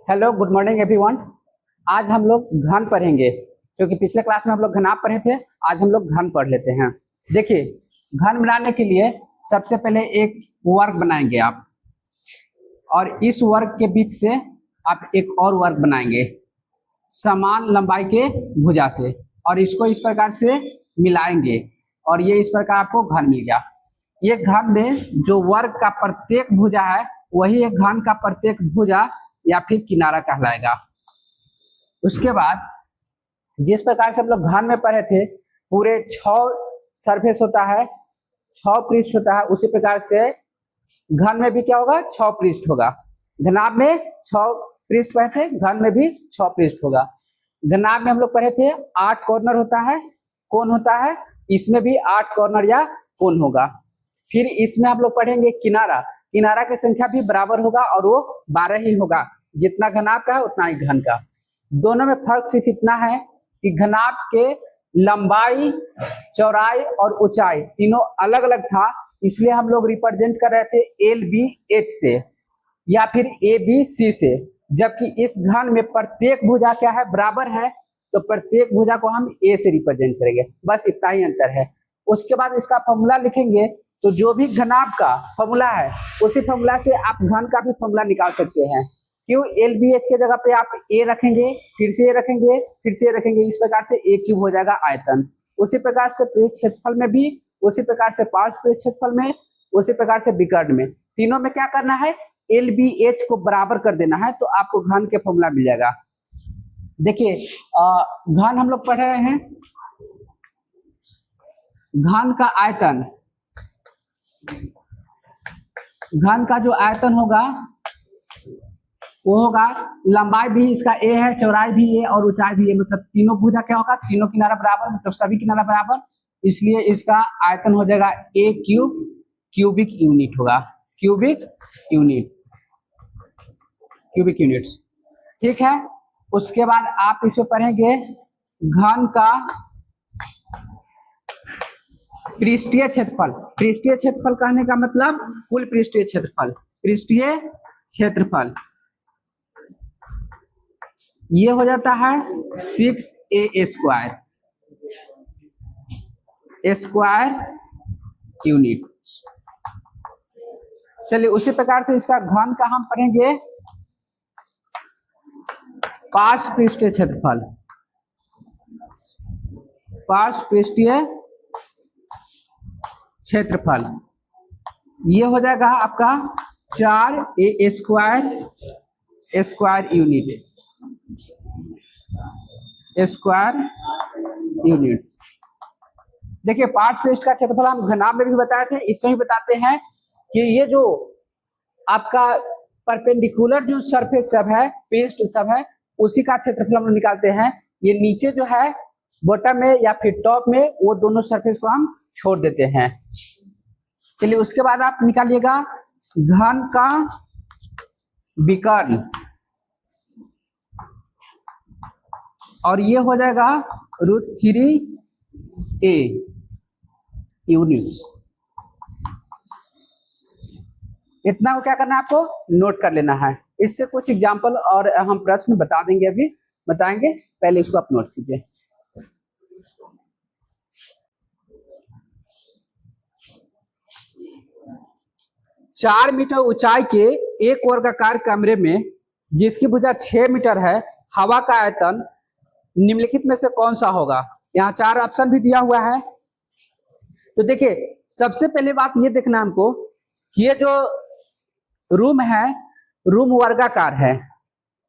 Hello good morning everyone. आज हम लोग घन पढ़ेंगे। क्योंकि पिछले क्लास में हम लोग घनाभ पढ़े थे, आज हम लोग घन पढ़ लेते हैं। देखिए, घन बनाने के लिए सबसे पहले एक वर्ग बनाएंगे आप, और इस वर्ग के बीच से आप एक और वर्ग बनाएंगे समान लंबाई के भुजा से, और इसको इस प्रकार से मिलाएंगे और ये इस प्रकार आपको घन मिल गया। ये घन में जो वर्ग का प्रत्येक भुजा है वही एक घन का प्रत्येक भुजा या फिर किनारा कहलाएगा। उसके बाद जिस प्रकार से हम लोग घन में पढ़े थे, पूरे 6 सरफेस होता है, 6 पृष्ठ होता है, उसी प्रकार से घन में भी क्या होगा, 6 पृष्ठ होगा। घनाभ में 6 पृष्ठ पढ़े थे, घन में भी 6 पृष्ठ होगा। घनाभ में हम लोग पढ़े थे 8 कॉर्नर होता है, कोण होता है, इसमें भी 8 कॉर्नर या कोण होगा। फिर इसमें हम लोग पढ़ेंगे किनारा। किनारा की संख्या भी बराबर होगा और वो 12 ही होगा। जितना घनाभ का है उतना ही घन का। दोनों में फर्क सिर्फ इतना है कि घनाभ के लंबाई, चौड़ाई और ऊंचाई तीनों अलग अलग था, इसलिए हम लोग रिप्रेजेंट कर रहे थे LBH से या फिर ABC से। जबकि इस घन में प्रत्येक भुजा क्या है, बराबर है, तो प्रत्येक भुजा को हम A से रिप्रेजेंट करेंगे। बस इतना ही अंतर है। उसके बाद इसका फॉर्मूला लिखेंगे, तो जो भी घनाभ का फॉर्मूला है उसी फॉर्मूला से आप घन का भी फॉर्मूला निकाल सकते हैं। क्यों, LBH के जगह पे आप A रखेंगे, फिर से A रखेंगे, फिर से A रखेंगे, इस प्रकार से A क्यूब हो जाएगा आयतन। उसी प्रकार से पृष्ठ क्षेत्रफल में भी, उसी प्रकार से पार्श्व पृष्ठ क्षेत्रफल में, उसी प्रकार से विकर्ण में, तीनों में क्या करना है, LBH को बराबर कर देना है, तो आपको घन के फॉर्मूला मिल जाएगा। देखिए, घन हम लोग पढ़ रहे हैं, घन का आयतन, घन का जो आयतन होगा वो होगा, लंबाई भी इसका A है, चौड़ाई भी A और ऊंचाई भी A, मतलब तीनों भुजा क्या होगा, तीनों किनारा बराबर, मतलब सभी किनारा बराबर, इसलिए इसका आयतन हो जाएगा A क्यूब, क्यूबिक यूनिट होगा, क्यूबिक यूनिट, क्यूबिक यूनिट्स। ठीक है। उसके बाद आप इसमें पढ़ेंगे घन का पृष्ठीय क्षेत्रफल। पृष्ठीय क्षेत्रफल कहने का मतलब कुल पृष्ठीय क्षेत्रफल, पृष्ठीय क्षेत्रफल ये हो जाता है 6A स्क्वायर यूनिट। चलिए, उसी प्रकार से इसका घन का हम पढ़ेंगे पार्श्व पृष्ठीय क्षेत्रफल। पार्श्व पृष्ठीय क्षेत्रफल ये हो जाएगा आपका 4A square unit, square unit. देखिए, पार्श्व पृष्ठ का क्षेत्रफल हम घनाभ में भी बताए थे, इसमें भी बताते हैं कि ये जो आपका परपेंडिकुलर जो सरफेस सब है, पृष्ठ सब है, उसी का क्षेत्रफल हम निकालते हैं। ये नीचे जो है बॉटम में या फिर टॉप में, वो दोनों सरफेस को हम छोड़ देते हैं। चलिए, उसके बाद आप निकालिएगा घन का विकर्ण, और ये हो जाएगा √3A यूनिट्स। इतना को क्या करना है, आपको नोट कर लेना है। इससे कुछ एग्जांपल और हम प्रश्न बता देंगे, अभी बताएंगे, पहले इसको आप नोट कीजिए। चार मीटर ऊंचाई के एक वर्गाकार कमरे में जिसकी भुजा 6 मीटर है, हवा का आयतन निम्नलिखित में से कौन सा होगा। यहाँ 4 ऑप्शन भी दिया हुआ है। तो देखिए, सबसे पहले बात ये देखना हमको कि ये जो रूम है, रूम वर्गाकार है।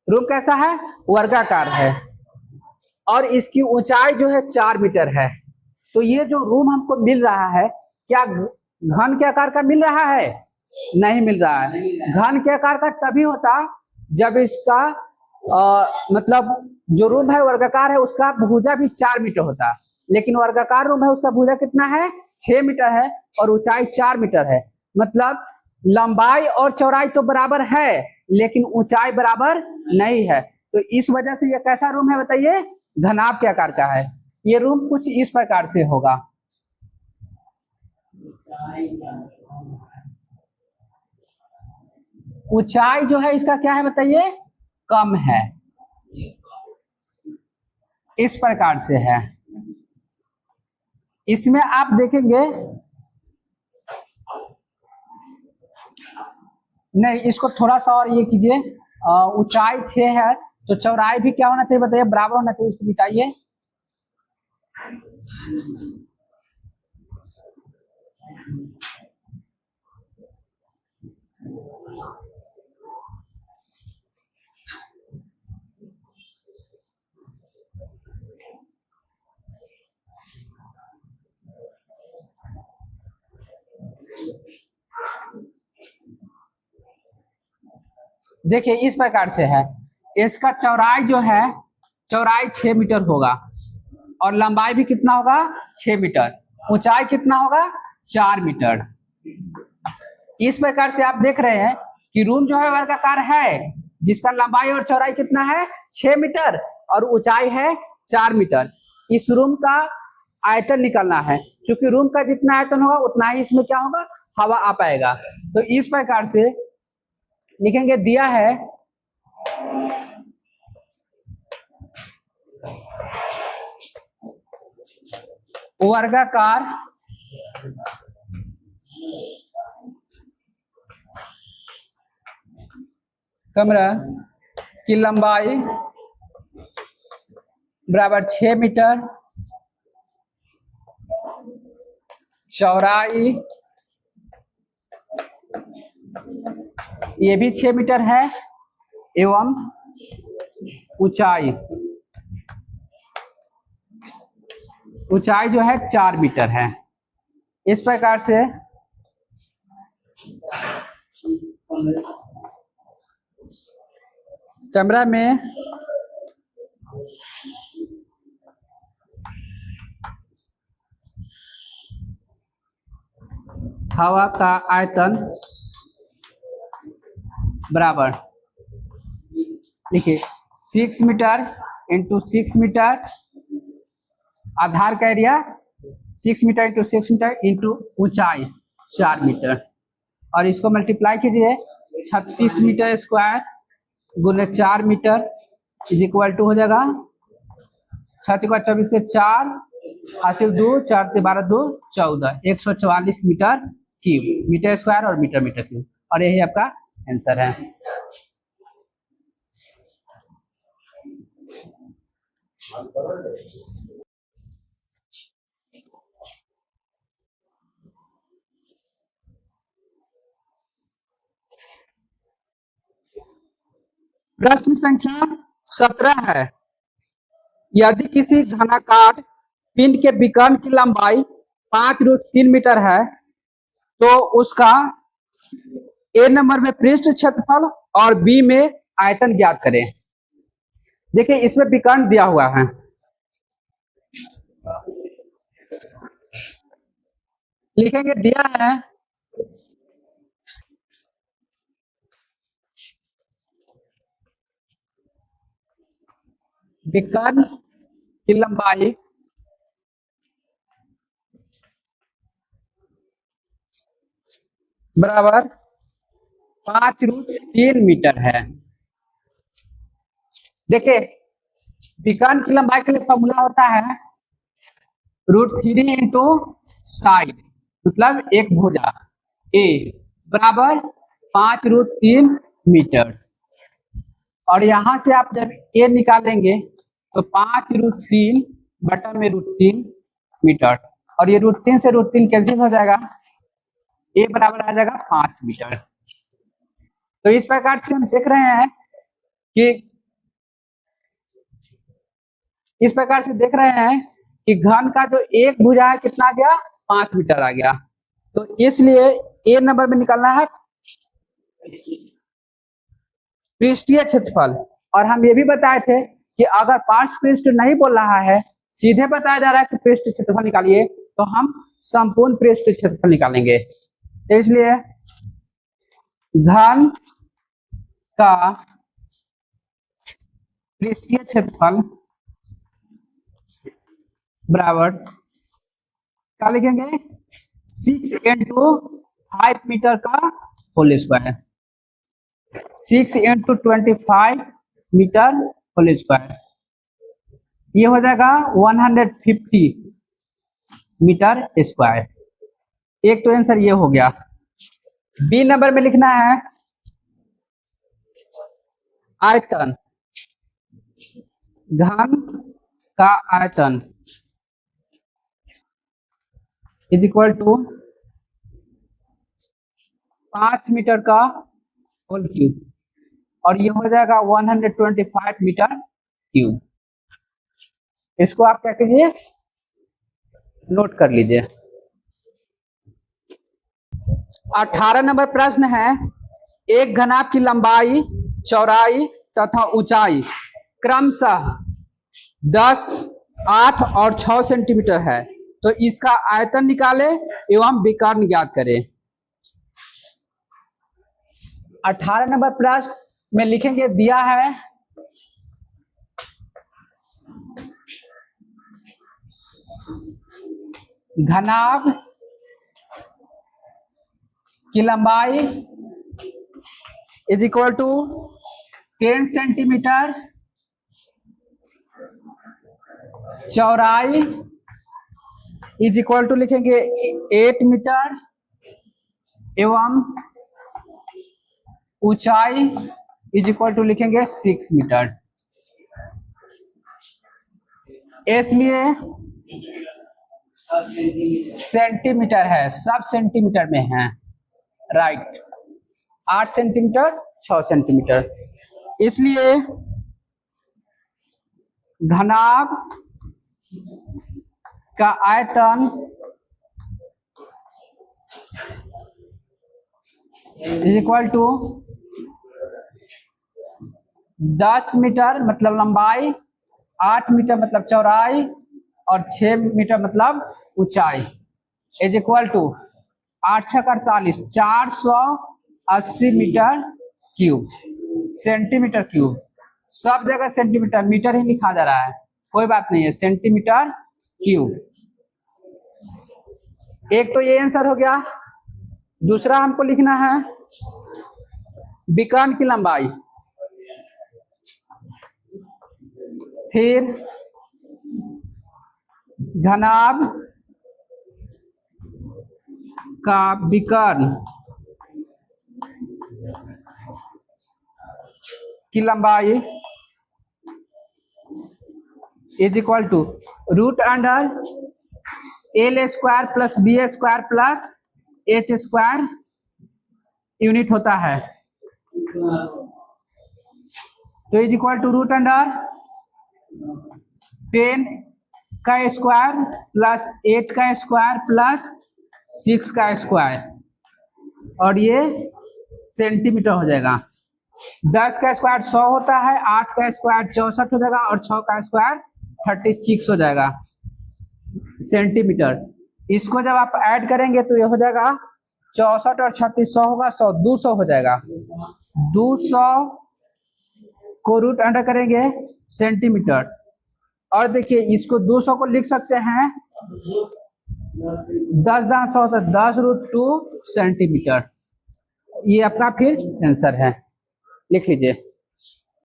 रूम कैसा है, वर्गाकार है, और इसकी ऊंचाई जो है 4 मीटर है। तो ये जो रूम हमको मिल रहा है, क्या घन के आकार का मिल रहा है? नहीं मिल रहा है। घन के आकार का तभी होता जब इसका मतलब जो रूम है वर्गाकार है, उसका भुजा भी 4 मीटर होता, लेकिन वर्गाकार रूम है उसका भुजा कितना है, 6 मीटर है, और ऊंचाई 4 मीटर है। मतलब लंबाई और चौड़ाई तो बराबर है, लेकिन ऊंचाई बराबर नहीं है। तो इस वजह से ये कैसा रूम है बताइए, घनाभ के आकार का है। ये रूम कुछ इस प्रकार से होगा। ऊंचाई जो है इसका क्या है बताइए, कम है, इस प्रकार से है। इसमें आप देखेंगे, नहीं इसको थोड़ा सा और ये कीजिए, ऊंचाई 6 है तो चौड़ाई भी क्या होना चाहिए बताइए, बराबर होना चाहिए। इसको मिटाइए, देखिए इस प्रकार से है। इसका चौड़ाई जो है, चौड़ाई 6 मीटर होगा और लंबाई भी कितना होगा, 6 मीटर। ऊंचाई कितना होगा, 4 मीटर। इस प्रकार से आप देख रहे हैं कि रूम जो है वर्गाकार है, जिसका लंबाई और चौड़ाई कितना है, 6 मीटर और ऊंचाई है 4 मीटर। इस रूम का आयतन निकालना है, क्योंकि रूम का जितना आयतन होगा उतना ही इसमें क्या होगा, हवा आ पाएगा। तो इस प्रकार से लिखेंगे, दिया है वर्गाकार कमरा की लंबाई बराबर 6 मीटर, चौड़ाई ये भी 6 मीटर है, एवं ऊंचाई जो है 4 मीटर है। इस प्रकार से कमरा में हवा का आयतन बराबर, देखिए 6 मीटर इंटू 6 मीटर, आधार का area 6 metre into 6 metre into ऊंचाई 4 मीटर, और इसको मल्टीप्लाई कीजिए, 36 मीटर स्क्वायर गुने 4 मीटर इज इक्वल टू हो जाएगा 6×24 के 4, हासिल 2, 4 के 12 2 14, 144 मीटर क्यूब, मीटर स्क्वायर और मीटर मीटर क्यूब, और यही आपका आंसर है। प्रश्न संख्या 17 है, यदि किसी घनाकार पिंड के विकर्ण की लंबाई 5√3 मीटर है तो उसका ए नंबर में पृष्ठ क्षेत्रफल और बी में आयतन ज्ञात करें। देखिए इसमें विकर्ण दिया हुआ है, लिखेंगे दिया है विकर्ण की लंबाई बराबर 5√3 मीटर है। देखिए विकर्ण की लंबाई के लिए फॉर्मूला होता है √3 इंटू साइड, मतलब एक भुजा ए बराबर 5√3 मीटर, और यहां से आप जब ए निकालेंगे तो 5√3 बटा में √3 मीटर, और ये √3 से √3 कैंसिल हो जाएगा, ए बराबर आ जाएगा 5 मीटर। तो इस प्रकार से हम देख रहे हैं कि इस प्रकार से देख रहे हैं कि घन का जो एक भुजा है कितना आ गया, 5 मीटर आ गया। तो इसलिए ए नंबर में निकालना है पृष्ठीय क्षेत्रफल, और हम ये भी बताए थे कि अगर पार्श्व पृष्ठ नहीं बोल रहा है, सीधे बताया जा रहा है कि पृष्ठ क्षेत्रफल निकालिए, तो हम संपूर्ण पृष्ठ क्षेत्रफल निकालेंगे। तो इसलिए घन का पृष्ठीय क्षेत्रफल बराबर क्या लिखेंगे, 6 इंटू 5 मीटर का whole square, 6 into 25 metre whole square. ये हो जाएगा 150 मीटर स्क्वायर। एक तो आंसर ये हो गया। बी नंबर में लिखना है आयतन, घन का आयतन इज इक्वल टू 5 मीटर का होल क्यूब, और ये हो जाएगा 125 मीटर क्यूब। इसको आप क्या कीजिए, नोट कर लीजिए। 18 नंबर प्रश्न है, एक घनाभ की लंबाई, चौड़ाई तथा ऊंचाई क्रमशः 10, 8 और 6 सेंटीमीटर है, तो इसका आयतन निकाले एवं विकर्ण ज्ञात करें। 18 नंबर प्रश्न में लिखेंगे, दिया है घनाभ की लंबाई इज इक्वल टू 10 सेंटीमीटर, चौड़ाई इज इक्वल टू लिखेंगे 8 मीटर एवं ऊंचाई इज इक्वल टू लिखेंगे 6 मीटर। इसलिए सेंटीमीटर है, सब सेंटीमीटर में है, राइट। 8 centimetre, 6 centimetre. इसलिए घनाभ का आयतन इज इक्वल टू 10 मीटर मतलब लंबाई, 8 मीटर मतलब चौड़ाई और 6 मीटर मतलब ऊंचाई is equal to 8 × 48 480 metre cube, centimetre cube. सब जगह सेंटीमीटर, मीटर ही लिखा जा रहा है, कोई बात नहीं है, सेंटीमीटर क्यूब। एक तो ये आंसर हो गया। दूसरा हमको लिखना है विकर्ण की लंबाई, फिर घनाभ का विकर्ण की लंबाई is equal to √L² plus B² plus H² unit होता है, तो is equal to √10² plus 8² plus 6², और ये सेंटीमीटर हो जाएगा। 10² 100 होता है, 8² 64 हो जाएगा और 6² 36 हो जाएगा सेंटीमीटर। इसको जब आप ऐड करेंगे तो ये हो जाएगा 64 और 36 100 होगा, 100 200 हो जाएगा। 200 को √अंडर करेंगे सेंटीमीटर, और देखिए इसको 200 को लिख सकते हैं 10 × 100 तो 10√2 सेंटीमीटर। ये आपका फिर आंसर है, लिख लीजिए।